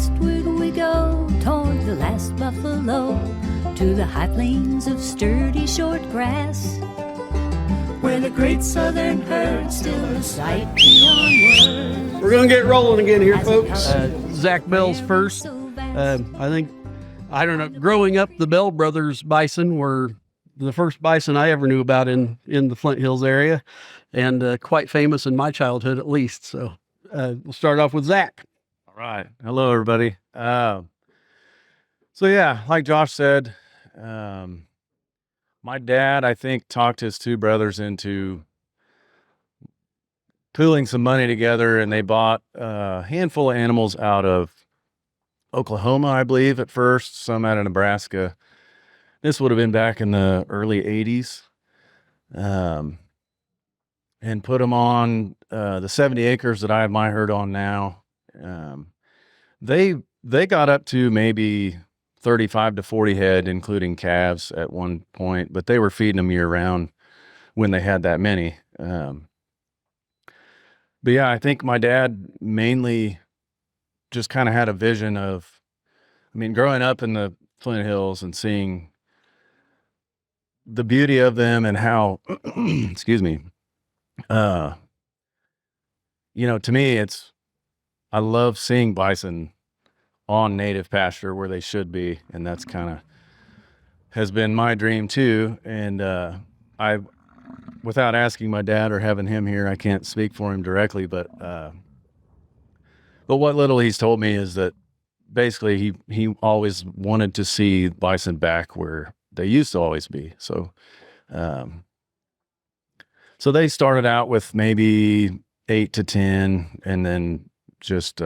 westward we go, toward the last buffalo, to the high plains of sturdy short grass, where the great southern herd still a sight beyond words. We're going to get rolling again here, folks. Zack Bell's first. I don't know, growing up, the Bell brothers bison were the first bison I ever knew about in the Flint Hills area, and quite famous in my childhood at least. So we'll start off with Zack. All right. Hello, everybody. So yeah, like Josh said, my dad, I think, talked his two brothers into pooling some money together, and they bought a handful of animals out of Oklahoma, I believe, at first, some out of Nebraska. This would have been back in the early 80s. And put them on the 70 acres that I have my herd on now. They got up to maybe 35 to 40 head, including calves at one point, but they were feeding them year round when they had that many. But yeah, I think my dad mainly just kind of had a vision of, I mean, growing up in the Flint Hills and seeing the beauty of them and how, excuse me, to me, I love seeing bison on native pasture where they should be. And that's kind of has been my dream too. And, without asking my dad or having him here, I can't speak for him directly, but what little he's told me is that basically he always wanted to see bison back where they used to always be. So they started out with maybe 8 to 10, and then just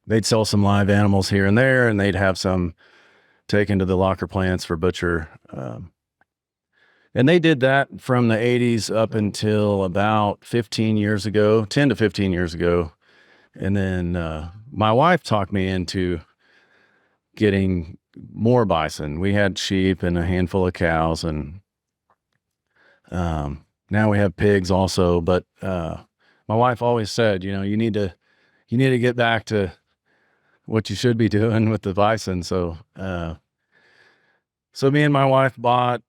they'd sell some live animals here and there, and they'd have some taken to the locker plants for butcher. And they did that from the 80s up until about 15 years ago, 10 to 15 years ago. And then my wife talked me into getting more bison. We had sheep and a handful of cows, and now we have pigs also. But my wife always said, you need to get back to what you should be doing with the bison. So me and my wife bought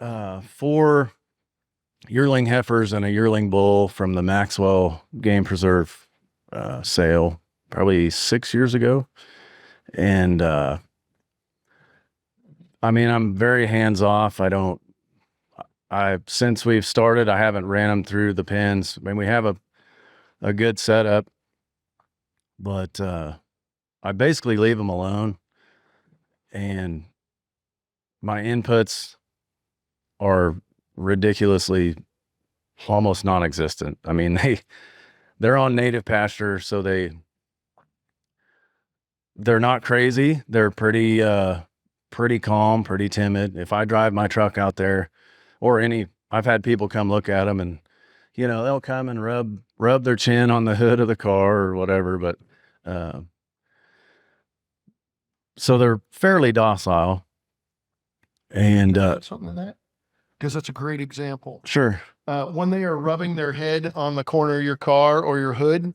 4 yearling heifers and a yearling bull from the Maxwell Game Preserve sale probably 6 years ago. And I'm very hands off. Since we've started, I haven't ran them through the pens. I mean, we have a good setup, but I basically leave them alone, and my inputs are ridiculously almost non-existent. I mean, they're on native pasture, so they're not crazy. They're pretty calm, pretty timid. If I drive my truck out there, I've had people come look at them, and they'll come and rub their chin on the hood of the car or whatever. But so they're fairly docile. And something to that, because that's a great example. Sure. When they are rubbing their head on the corner of your car or your hood,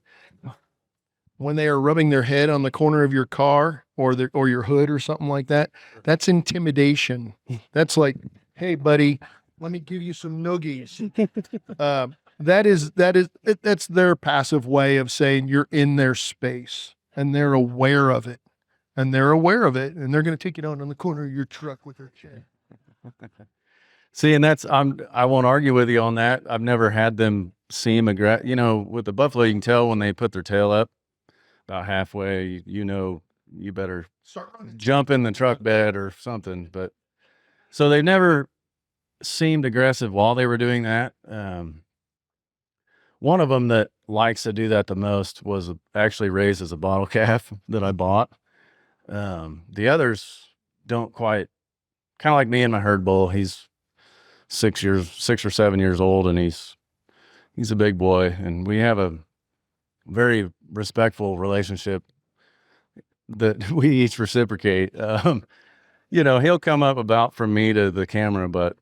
when they are rubbing their head on the corner of your car or your hood or something like that, that's intimidation. That's like, hey, buddy, let me give you some noogies. That's their passive way of saying you're in their space, and they're aware of it. And they're aware of it, and they're going to take it out on the corner of your truck with their chin. See, and I won't argue with you on that. I've never had them seem aggressive. With the buffalo, you can tell when they put their tail up about halfway, you better jump in the truck bed or something. But so they never seemed aggressive while they were doing that. One of them that likes to do that the most was actually raised as a bottle calf that I bought. The others don't quite, kind of like me and my herd bull. He's 6 or 7 years old, and he's a big boy, and we have a very respectful relationship that we each reciprocate. He'll come up about from me to the camera, but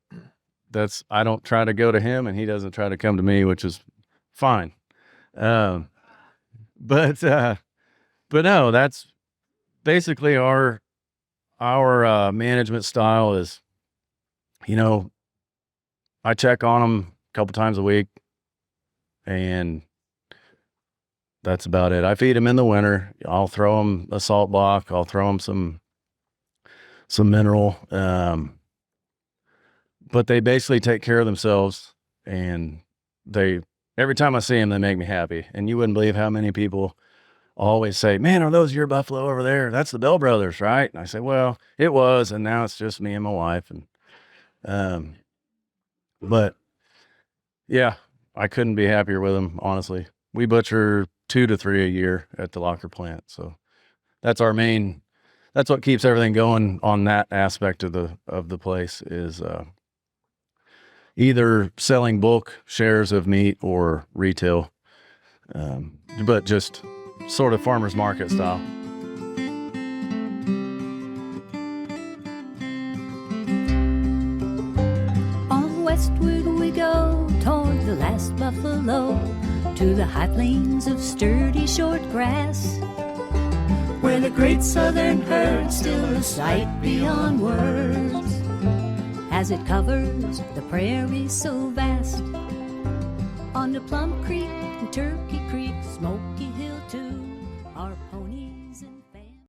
I don't try to go to him, and he doesn't try to come to me, which is fine. But But no, that's basically our management style is, you know, I check on them a couple times a week, and that's about it. I feed them in the winter. I'll throw them a salt block. I'll throw them some mineral. But they basically take care of themselves, and every time I see them, they make me happy. And you wouldn't believe how many people always say, "Man, are those your buffalo over there? That's the Bell brothers, right?" And I say, "Well, it was, and now it's just me and my wife." And but yeah, I couldn't be happier with them, honestly. We butcher 2 to 3 a year at the locker plant, so that's what keeps everything going on that aspect of the place is either selling bulk shares of meat or retail, but just sort of farmers market style. On westward we go toward the last buffalo, to the high plains of sturdy short grass, where the great southern herd still a sight beyond words, as it covers the prairie so vast. On the Plum Creek and Turkey Creek, Smoky